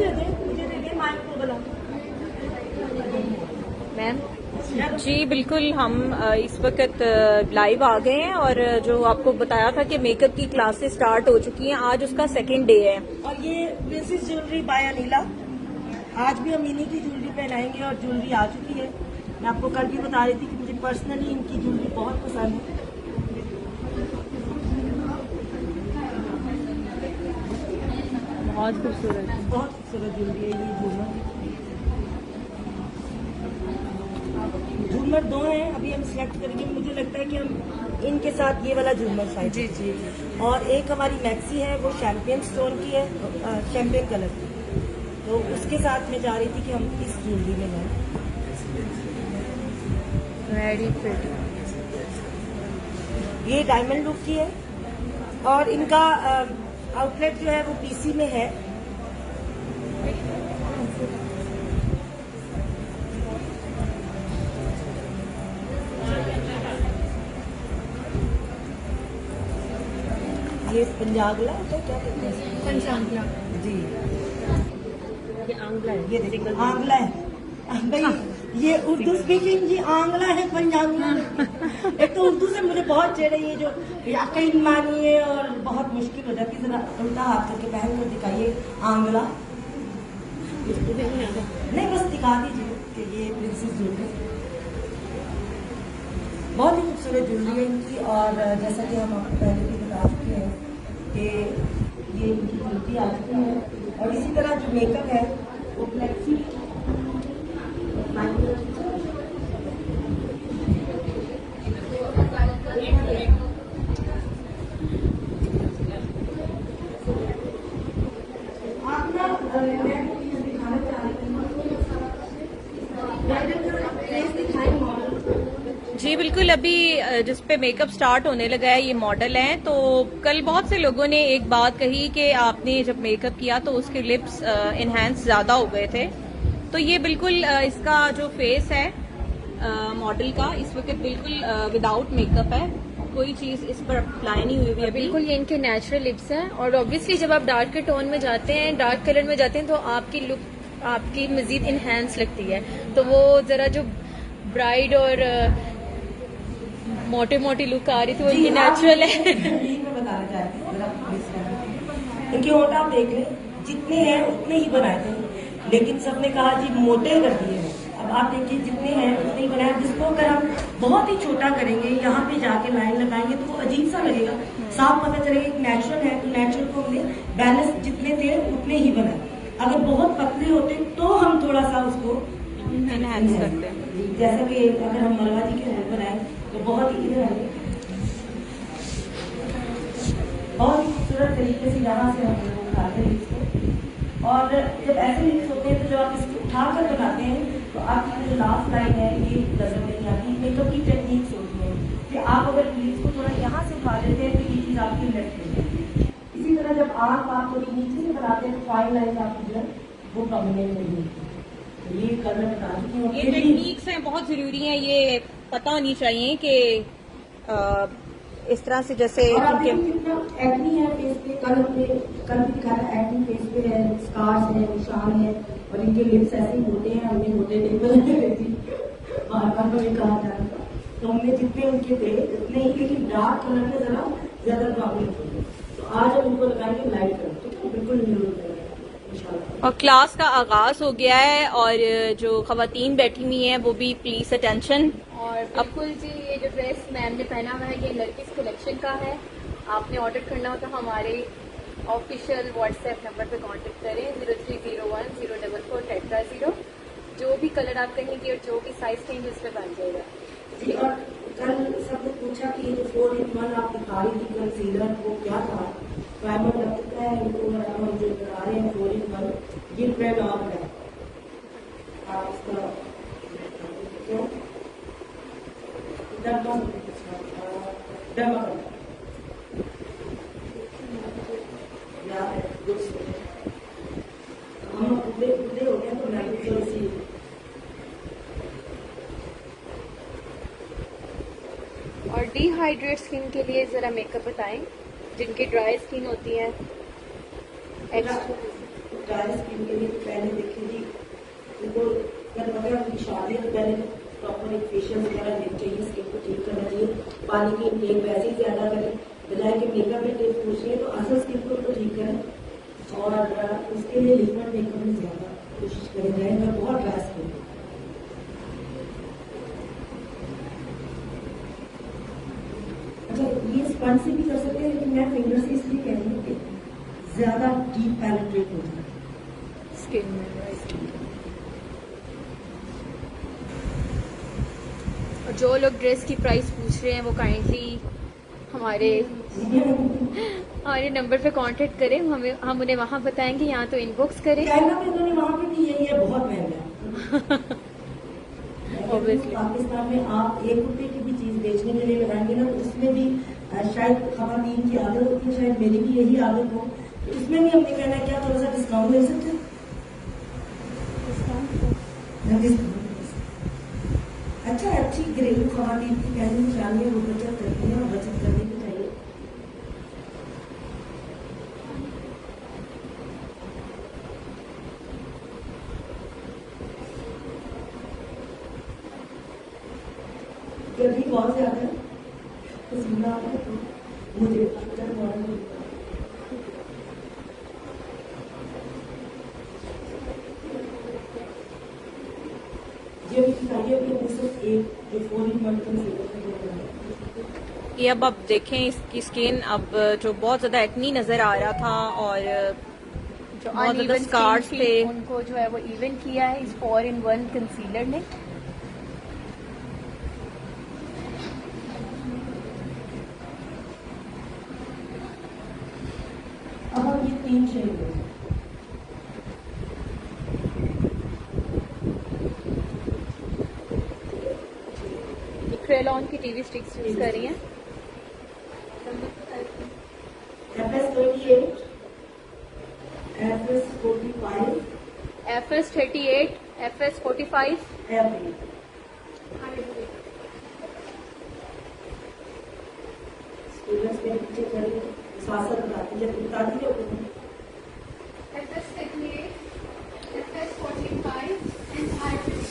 दे दे, मुझे दे दे माइक को बुला। मैम जी बिल्कुल, हम इस वक्त लाइव आ गए हैं और जो आपको बताया था कि मेकअप की क्लासेस स्टार्ट हो चुकी हैं, आज उसका सेकंड डे है। और ये प्रिंसेस ज्वेलरी बाय अनिला, आज भी हम इन्हीं की ज्वेलरी पहनाएंगे और ज्वेलरी आ चुकी है। मैं आपको कल भी बता रही थी कि मुझे पर्सनली इनकी ज्वेलरी बहुत पसंद है। बहुत खूबसूरत, बहुत खूबसूरत ज्वेलरी है ये झूमर दो हैं, अभी हम सिलेक्ट करेंगे। मुझे लगता है कि हम इनके साथ ये वाला झूमर शायद जी जी। और एक हमारी मैक्सी है, वो शैम्पेन स्टोन की है, शैम्पेन कलर की, तो उसके साथ मैं चाह रही थी कि हम इस ज्वेलरी में लें। Very pretty. ये डायमंड लुक की है और इनका आउटलेट जो है वो पीसी में है। ये पंजागला होता है, क्या कहते हैं? पंचांगला जी, ये आंगला है, ये देखिए आंगला है भाई, ये उर्दू स्पीकिंग जी, आंगला है पंजाबला। एक तो उर्दू से मुझे बहुत चेहरे ये जो यकीन मानिए और बहुत मुश्किल हो जाती है, जरा उल्टा हाथ करके पहन कर दिखाइए आंगला। नहीं बस दिखा दीजिए कि ये प्रिंसेस ज्वेलरी बहुत ही खूबसूरत ज्वेलरी है इनकी। और जैसा कि हम आपको पहले भी बता चुके हैं कि ये इनकी ज्वेलरी आ चुकी है। और इसी तरह जो मेकअप है वो फ्लेक्सी आप ना दिखाना चाह रही थी जी बिल्कुल। अभी जिस पे मेकअप स्टार्ट होने लगा है ये मॉडल है। तो कल बहुत से लोगों ने एक बात कही कि आपने जब मेकअप किया तो उसके लिप्स इनहेंस ज्यादा हो गए थे। तो ये बिल्कुल इसका जो फेस है मॉडल का इस वक्त बिल्कुल विदाउट मेकअप है, कोई चीज इस पर अप्लाई नहीं हुई है। बिल्कुल ये इनके नेचुरल लिप्स हैं। और ऑब्वियसली जब आप डार्क के टोन में जाते हैं, डार्क कलर में जाते हैं, तो आपकी लुक आपकी मजीद इनहेंस लगती है। तो वो जरा जो ब्राइड और मोटे मोटी लुक आ रही थी वो इनकी नेचुरल है। मैं बताना चाहती हूँ, इनके होठ आप देख लें, जितने हैं उतने ही बनाए थे, लेकिन सबने कहा जी मोटे कर दिए हैं। अब आप देखिए जितने हैं उतने ही बनाए, जिसको अगर हम बहुत ही छोटा करेंगे, यहाँ पे जाके लाइन लगाएंगे तो वो अजीब सा लगेगा। साफ पता चलेगा एक नेचुरल है, तो नेचुरल को हमने बैलेंस जितने थे उतने ही बनाए। अगर बहुत पतले होते तो हम थोड़ा सा उसको इनहेंस करते हैं। जैसा कि अगर हम मरवा जी के होठ बनाए तो बहुत ही इधर आए, बहुत ही खूबसूरत तरीके से यहाँ से हम लोग उठाते हैं इसको। और जब ऐसे लिप्स होते हैं तो जब आप इसको उठाकर बनाते हैं तो आपकी जो लास्ट लाइन है ये नजर नहीं आती। मेकअप की टेक्निक्स होती है कि आप अगर लिप्स को थोड़ा यहाँ से उठा देते हैं तो ये चीज आपकी लेफ्ट हो जाती है। इसी तरह जब आँख आप थोड़ी नीचे से बनाते हैं तो फाइन लाइन आपकी जो है वो प्रोमिनेंट नहीं होती। ये कल मैं बता चुकी हूँ। ये टेक्निक्स हैं बहुत जरूरी हैं, ये पता होनी चाहिए कि इस तरह से जैसे उनके एक्नी है फेस पे, कल भी दिखाया एक्नी फेस पे है, स्कार्स है, निशान है, और इनके लिप्स ऐसे ही होते हैं। हमने होते बार बार हमें कहा जा रहा था, तो हमने जितने उनके थे उतने ही, लेकिन डार्क कलर में जरा ज्यादा प्रॉब्लम होती है। तो आज हम उनको लगाएंगे लाइट कलर, ठीक है, बिल्कुल नहीं और क्लास का आगाज हो गया है और जो खवातीन बैठी हुई हैं वो भी प्लीज अटेंशन। और बिल्कुल जी, ये जो ड्रेस मैम ने पहना हुआ है ये लड़कीज कलेक्शन का है। आपने ऑर्डर करना हो तो हमारे ऑफिशियल व्हाट्सएप नंबर पे कांटेक्ट करें 0301044400। जो भी कलर आप कहेंगे और जो भी साइज कहेंगे उस पर बन जाएगा। जी। और कल सबने पूछा कि ये जो 4-in-1 आप दिखा रही थी कंसीलर, वो क्या था? प्राइमर लगता है इनको, हम जो दिखा रहे हैं 4-in-1, ये ब्रेड ऑन है। आप इसका क्यों डरमा हम पूरे हो गए तो मैं थोड़ी सी और डिहाइड्रेट स्किन के लिए जरा मेकअप बताएं, जिनकी ड्राई स्किन होती है। ड्राई स्किन के करेंगे तो पहले देखिए जी उनको अगर उनकी शादी है तो पहले प्रॉपर एक फेशियल वगैरह लेना चाहिए, स्किन को ठीक करना चाहिए, पानी की इनटेक वैसे ही ज्यादा करें बजाय कि मेकअप में टिप्स पूछ रहे हैं तो असल स्किन को तो ठीक करें और उसके लिए लिक्विड मेकअप में ज्यादा कोशिश करें जाए मैं बहुत ड्राई स्किन। अच्छा ये स्पंज से भी कर सकते हैं लेकिन मैं फिंगर से इसलिए कह रही हूँ कि ज्यादा डीप पेनिट्रेट हो जाए स्किन में, राइट। और जो लोग ड्रेस की प्राइस पूछ रहे हैं वो काइंडली हमारे नंबर पे कांटेक्ट करें, हम उन्हें वहाँ बताएंगे, यहाँ तो इनबॉक्स करें। चाइना में उन्होंने वहाँ पे भी यही है, बहुत महंगा Obviously. पाकिस्तान में आप ₹1 की भी चीज बेचने के लिए लगाएंगे ना तो उसमें भी शायद खवातीन की आदत होती है, शायद मेरी भी यही आदत हो, तो उसमें भी हमने कहना है क्या थोड़ा सा डिस्काउंट मिल सकता है। अच्छा अच्छी घरेलू खवातीन की पहली निशानी है वो बचत करती है और बचत करनी भी चाहिए। गर्मी बहुत ज्यादा है, पसीना आ रहा है तो मुझे अंदर मॉडल ये भी चाहिए कि सिर्फ एक 4-in-1 कंसीलर। ये अब आप देखें इसकी स्किन अब जो बहुत ज्यादा एक्नी नजर आ रहा था और जो बहुत ज्यादा uneven स्कार्स skin थे, थी, उनको जो है वो इवन किया है इस 4-in-1 कंसीलर ने। अब हम ये 3 शेड हैं। क्रेलॉन की टीवी स्टिक्स यूज कर रही हैं। FS38, FS45, FS38, FS45, FB। Students के पीछे खड़े शासन बताती है बताती है FS38, FS45 and hybrid.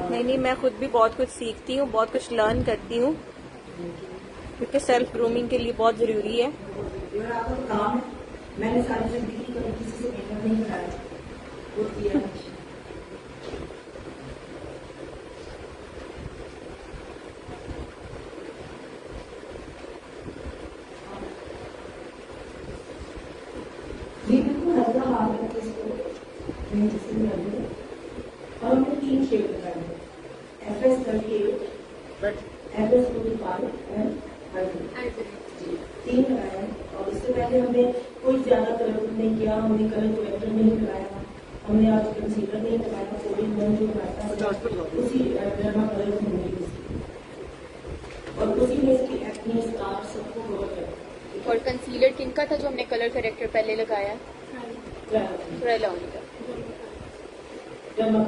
नहीं मैं खुद भी बहुत कुछ सीखती हूँ, बहुत कुछ लर्न करती हूँ क्योंकि सेल्फ ग्रूमिंग के लिए बहुत जरूरी है। आपका काम है, मैंने सारी जिंदगी कभी किसी से मेहनत नहीं कराया वो किया। ये बिल्कुल हल्का हाथ है इसको जिससे भी हल्के और हमने 3 शेड लगाए हैं, FS38, FS45 एंड hybrid। 3 लगाए हैं और इससे पहले हमने कोई ज्यादा कलर नहीं किया, हमने कलर करेक्टर नहीं लगाया, हमने आज कंसीलर नहीं लगाया, 4-in-1 जो लगाया उसी डर्मा कलर को हमने यूज किया और उसी में इसकी एक्ने स्कार सबको कवर किया। और कंसीलर किनका था जो हमने कलर करेक्टर पहले लगाया? क्रेलॉन का। डर्मा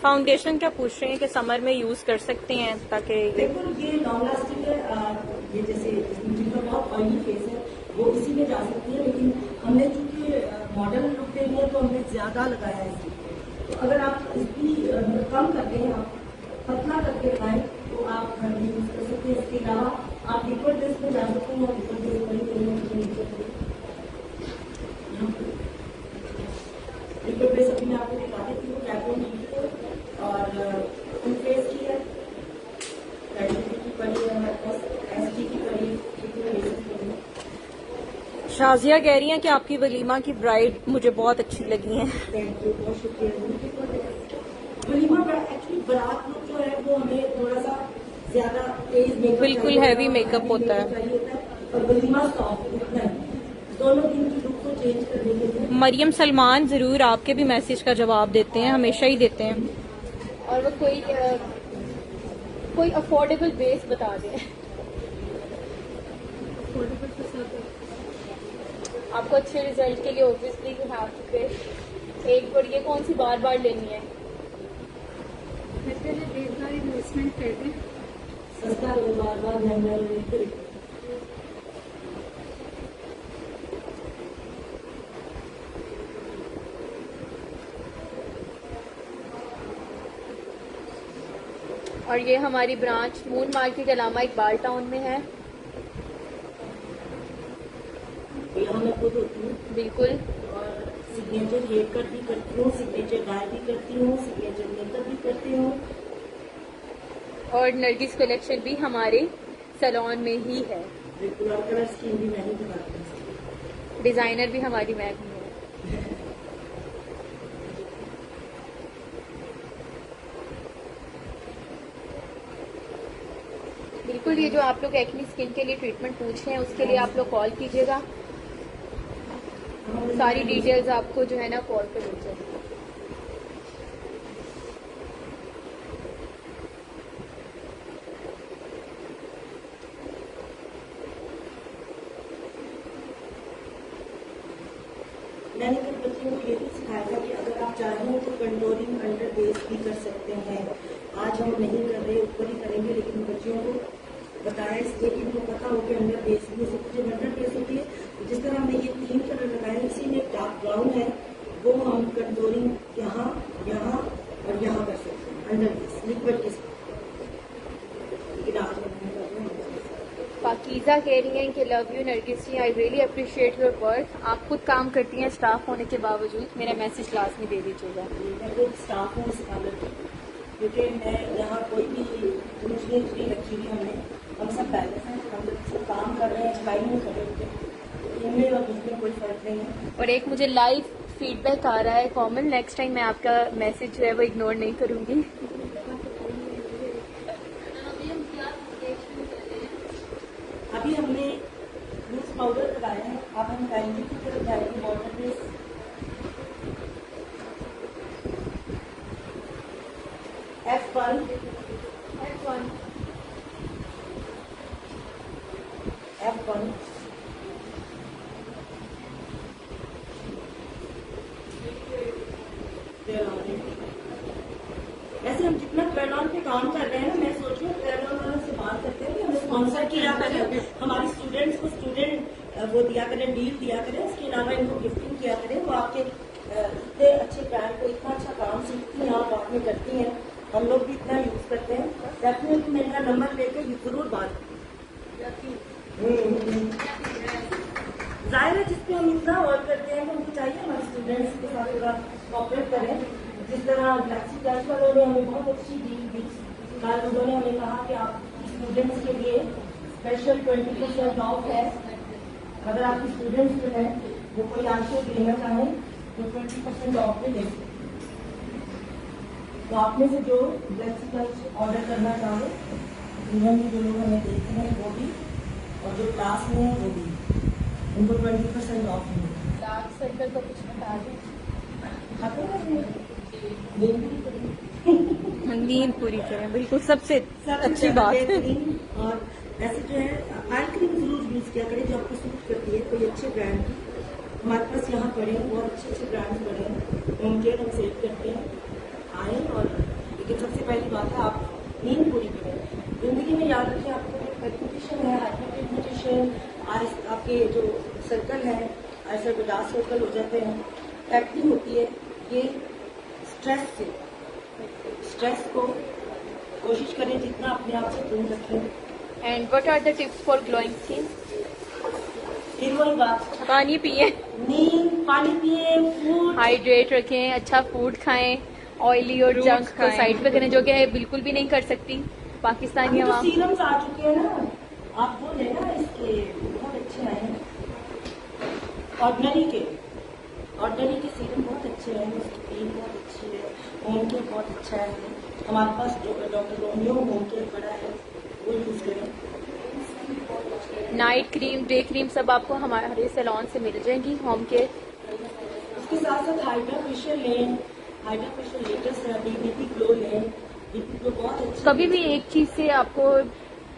फाउंडेशन क्या पूछ रहे हैं कि समर में यूज कर सकते हैं ताकि बिल्कुल ये लॉन्ग लास्टिंग है, ये जैसे जिनका बहुत ऑयली फेस है वो इसी में जा सकती है, लेकिन हमने चूंकि मॉडर्न लुक देनी है तो हमने ज्यादा लगाया है इसी पे। तो अगर आप इसकी कम करते हैं, आप पतला करके खाएं तो आप घर में यूज कर सकते हैं। इसके अलावा आप लिक्विड बेस में जा सकते हैं, लिक्विड बेस पर लिक्विड बेस अभी मैं आपको दिखा देती हूँ कैटोन और फुल फेस की है, की पड़ी है हमारे पास, SG की पड़ी है। शाजिया कह रही हैं कि आपकी वलीमा की ब्राइड मुझे बहुत अच्छी लगी हैं। थैंक यू, बहुत शुक्रिया। वलीमा का एक्चुअली बारात लुक जो है वो हमें थोड़ा सा ज्यादा तेज मेकअप बिल्कुल चाहिए हैवी मेकअप होता है। चाहिए होता है और वलीमा सॉफ्ट, इतना ही। दोनों दिन की लुक को चेंज करने के लिए मरियम सलमान जरूर आपके भी मैसेज का जवाब देते हैं, हमेशा ही देते हैं। और वो कोई अफोर्डेबल बेस बता दें। आपको अच्छे रिजल्ट के लिए ऑब्वियसली यू हैव टू पे। एक बार ये कौन सी बार बार लेनी है? एक बार इन्वेस्टमेंट कर दें। सस्ता बार बार महंगा लेते। और ये हमारी branch moon market Allama Iqbal town में है। यहाँ मैं खुद होती हूँ बिल्कुल। और सिग्नेचर हेयर कट भी करती हूँ, सिग्नेचर डाई भी करती हूँ, सिग्नेचर मेकअप भी करती हूँ। और नरगिस कलेक्शन भी हमारे सैलून में ही है। बिल्कुल। और कलर स्कीम भी मैं ही दिखाती हूँ। डिजाइनर भी हमारी मैम ही है। बिल्कुल। ये जो आप लोग एक्नी स्किन के लिए ट्रीटमेंट पूछ रहे हैं उसके लिए आप लोग कॉल कीजिएगा। सारी डिटेल्स आपको जो है ना कॉल पे मिल जाएगी। मैंने कल बच्चों को ये भी सिखाया था कि अगर आप चाहें तो कंट्रोलिंग अंडर बेस भी कर सकते हैं। आज हम नहीं कर रहे, ऊपर ही करेंगे, लेकिन बच्चों को बताया इसलिए कि उनको पता हो कि अंडर बेस भी हो सकती है। अंडर बेस होती है जिस तरह हमने ये 3 कलर लगाए, इसी में डार्क ब्राउन है, वो हम कंट्रोलिंग यहाँ, यहाँ और यहाँ कर सकते हैं अंडर बेस लिक्विड के साथ। लेकिन आज हम नहीं कर रहे हैं। पाकीज़ा कह रही हैं कि love you Nargis ji, I really appreciate your work. आप खुद काम करती हैं स्टाफ होने के बावजूद। मेरा मैसेज लाजमी दे दीजिएगा। मैं खुद स्टाफ हूँ इस पार्लर की, क्योंकि मैं यहाँ कोई भी दूसरी रखी हुई हमने, हम सब बैलेंस हैं, हम सब काम कर रहे हैं, एक्सपाइर नहीं कर रहे होते, इनमें और उसमें कोई फर्क नहीं है। और एक मुझे लाइव फीडबैक आ रहा है कॉमन, नेक्स्ट टाइम मैं आपका मैसेज जो है वो इग्नोर नहीं करूंगी। अभी हमने लूज पाउडर लगाया है, अब हम बैंगल की तरफ जाएंगे। वाटर बेस F1 वैसे हम जितना ट्रेलॉन पे काम कर रहे हैं ना, मैं सोच रही हूँ ट्रेलॉन वालों से बात करते हैं कि हमें स्पॉन्सर किया करें, हमारी स्टूडेंट्स को स्टूडेंट वो दिया करें, डील दिया करें, उसके अलावा इनको गिफ्टिंग किया करें। वो आपके इतने अच्छे ब्रांड को इतना अच्छा काम सीखती हैं, आप बाद में करती हैं, हम लोग भी इतना यूज करते हैं। डेफिनेटली मेरा नंबर लेके जरूर बात जाहिर है, जिसपे हम इतना वर्क करते हैं तो उनको चाहिए हमारे स्टूडेंट्स के साथ थोड़ा कॉपरेट करें। जिस तरह गैलेक्सी टच वालों ने हमें बहुत अच्छी डील दी, कल उन्होंने हमें कहा कि आप स्टूडेंट्स के लिए स्पेशल 20% ऑफ है। अगर आपके स्टूडेंट्स जो है वो कोई आपको लेना चाहें तो 20% ऑफ पे ले सकते। तो आप में से जो गैलेक्सी टच ऑर्डर करना चाहो, इवन में जो लोग हमें देख रहे हैं वो भी, और जो क्लास में है वो भी, उनको 20% ऑफ मिलेगा। डार्क सर्कल का कुछ बता दें। नींद पूरी करें, बिल्कुल सबसे अच्छी बात। और ऐसे जो है आई क्रीम जरूर यूज किया करें जो आपको सूट करती है, कोई अच्छे ब्रांड की। हमारे पास यहाँ पड़े हैं, बहुत अच्छे अच्छे ब्रांड पड़े हैं, होम केयर हम सेल करते हैं, आए। और लेकिन सबसे पहली बात है आप नींद पूरी करें। जिंदगी में याद रखें, आपको हाइपरटेंशन है, हाइपरटेंशन आपके जो सर्कल है ऐसे डार्क सर्कल हो जाते हैं, एक्टिंग होती है, ये स्ट्रेस से। स्ट्रेस को कोशिश करें जितना अपने आप से दूर रखें। And what are the tips for glowing skin? फिर वही बात, पानी पिए, नींद, पानी पिए, फूड हाइड्रेट रखें, अच्छा फूड खाएं, ऑयली और Fruits जंक को खाएं। साइड पे करें, जो कि बिल्कुल भी नहीं कर सकती पाकिस्तानी अभी तो आवाम। सीरम्स आ चुके हैं ना, आप वो लेना, इसके बहुत अच्छे आए हैं। ऑर्डिनरी के सीरम बहुत अच्छे हैं, उसकी क्रीम बहुत अच्छी है, होम केयर बहुत अच्छा है। हमारे पास डॉक्टर रोमियो होम केयर बड़ा है, वो यूज करें। नाइट क्रीम, डे क्रीम सब आपको हमारे सैलून से मिल जाएंगी। होम केयर उसके साथ साथ हाइड्रा फेशियल लें, हाइड्रा फेशियल लेटेस्ट है, डीपी ग्लो लें, डीपी ग्लो बहुत अच्छी। कभी भी एक चीज से आपको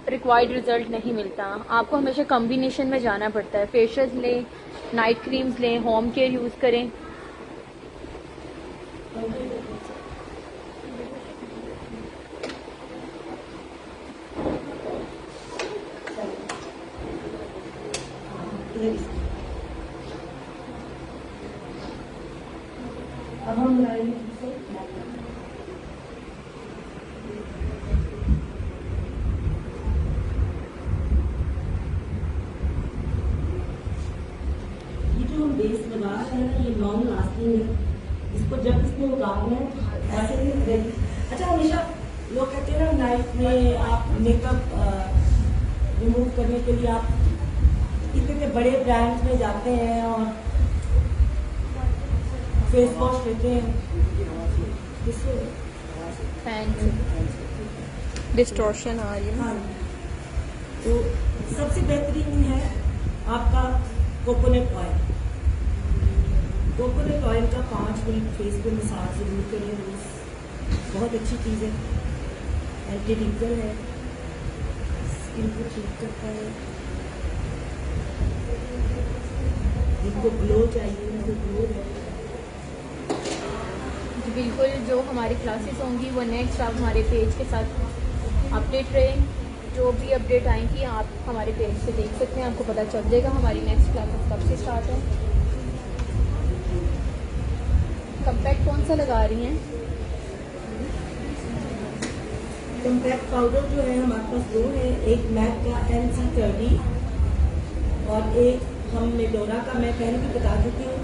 रिक्वायर्ड रिजल्ट नहीं मिलता, आपको हमेशा कॉम्बिनेशन में जाना पड़ता है। फेशियल लें, नाइट क्रीम्स लें, होम केयर यूज करें। अब हम लगाएंगे इसे। ये जो हम बेस लगा रहे हैं ना, ये लॉन्ग लास्टिंग है। इसको जब इसमें उतारना है तो ऐसे ही रहेगी। अच्छा, हमेशा लोग कहते हैं ना नाइट में आप मेकअप रिमूव करने के लिए आप इतने बड़े ब्रांड्स में जाते हैं और फेस वॉश लेते हैं, इससे डिस्टॉर्शन आ रही है। हाँ, तो सबसे बेहतरीन है आपका कोकोनट ऑयल। कोकोनट ऑयल का 5 मिनट फेस पे मसाज जरूर करें रोज, बहुत अच्छी चीज़ है, एंटी रिंकल है, स्किन को ठीक करता है। जिनको ग्लो चाहिए उनको ग्लो है। जी बिल्कुल, जो हमारी क्लासेस होंगी वो नेक्स्ट आप हमारे पेज के साथ अपडेट रहें। जो भी अपडेट आएंगी आप हमारे पेज से देख सकते हैं, आपको पता चल जाएगा हमारी नेक्स्ट क्लासेस कब से स्टार्ट है। कम्पैक्ट कौन सा लगा रही हैं? कम्पैक्ट पाउडर जो है हमारे पास दो है, एक मैक का NC30 और एक हम मेडोरा का। मैं पहले भी बता चुकी हूँ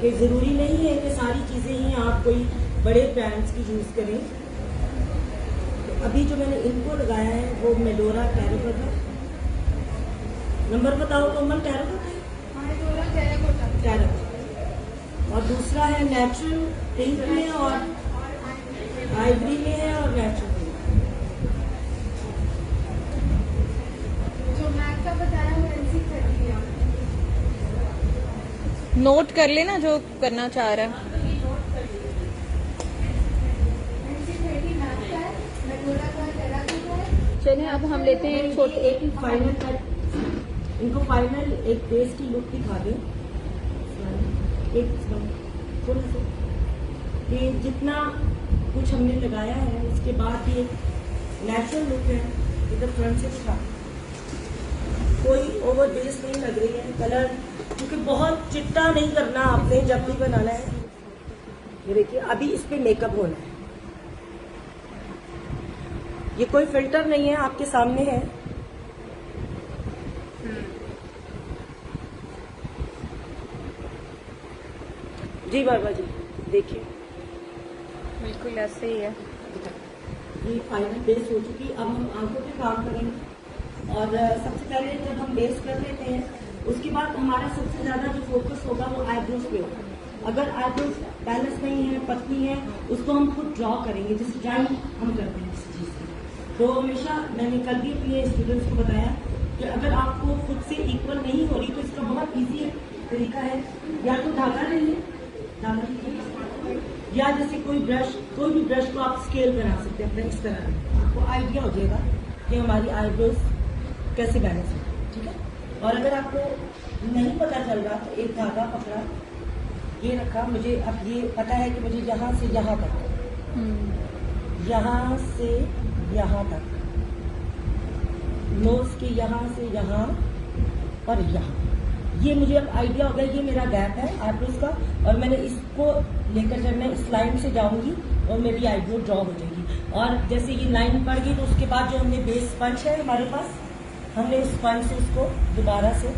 कि ज़रूरी नहीं है कि सारी चीज़ें ही आप कोई बड़े ब्रांड्स की यूज़ करें। तो अभी जो मैंने इनको लगाया है वो मेडोरा टेराकोटा है। नंबर बताओ कोमल, टेराकोटा है, टेराकोटा। और दूसरा है नेचुरल पिंक में और आइवरी में है और नेचुरल। जो मैक का बताया वो NC30 है। नोट कर लेना जो करना चाह रहा है। NC30 मैक का है, मेडोरा का टेराकोटा है। चलिए अब हम लेते हैं छोटे एक ही फाइनल कट, इनको फाइनल एक बेस की लुक दिखा दें। एक थोड़ा सा ये जितना कुछ हमने लगाया है उसके बाद ये नेचुरल लुक है। इधर फ्रंट से दिखा, कोई ओवर बेस नहीं लग रही है। कलर क्योंकि बहुत चिट्टा नहीं करना आपने जब भी बनाना है। ये देखिए अभी इस पे मेकअप होना है, ये कोई फिल्टर नहीं है, आपके सामने है। जी बाबा जी देखिए, बिल्कुल ऐसे ही है। ये फाइनल बेस हो चुकी। अब हम आंखों पे काम करेंगे और सबसे पहले जब हम बेस कर लेते हैं उसके बाद हमारा सबसे ज्यादा जो फोकस होगा वो आईब्रोज पे होगा। अगर आईब्रोज बैलेंस नहीं है, पतली है, उसको हम खुद ड्रॉ करेंगे, जिस ड्राइंग हम करते हैं किसी चीज की। तो हमेशा मैंने कल भी अपने स्टूडेंट्स को बताया कि अगर आपको खुद से इक्वल नहीं हो रही तो इसका बहुत ईजी तरीका है, या तो धागा ले लें, धागा लीजिए, या जैसे कोई भी ब्रश को आप स्केल बना सकते हैं अपने इस तरह, आपको आइडिया हो जाएगा कि हमारी आईब्रोज कैसे बैलेंस है। ठीक है। और अगर आपको नहीं पता चल रहा तो एक धागा पकड़ा, ये रखा, मुझे अब ये पता है कि मुझे यहाँ से यहाँ तक, यहाँ से यहाँ तक, नोज के यहाँ से यहाँ और यहाँ, ये मुझे अब आइडिया हो गया ये मेरा गैप है आईब्रोज का। और मैंने इसको लेकर जब मैं इस लाइन से जाऊंगी और मेरी आईब्रो ड्रॉ हो जाएगी। और जैसे ये लाइन पड़ गई तो उसके बाद जो हमने बेस स्पंज है हमारे पास, हमने उस स्पंज से उसको दोबारा से,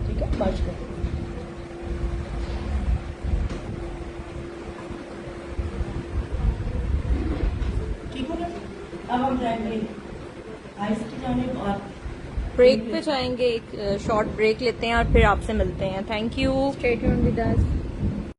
ठीक है, मर्ज कर देंगे। ठीक हो गया। अब हम जाएंगे आइस की जानिब और ब्रेक पे जाएंगे, एक शॉर्ट ब्रेक लेते हैं और फिर आपसे मिलते हैं। Thank you. Stay tuned with us.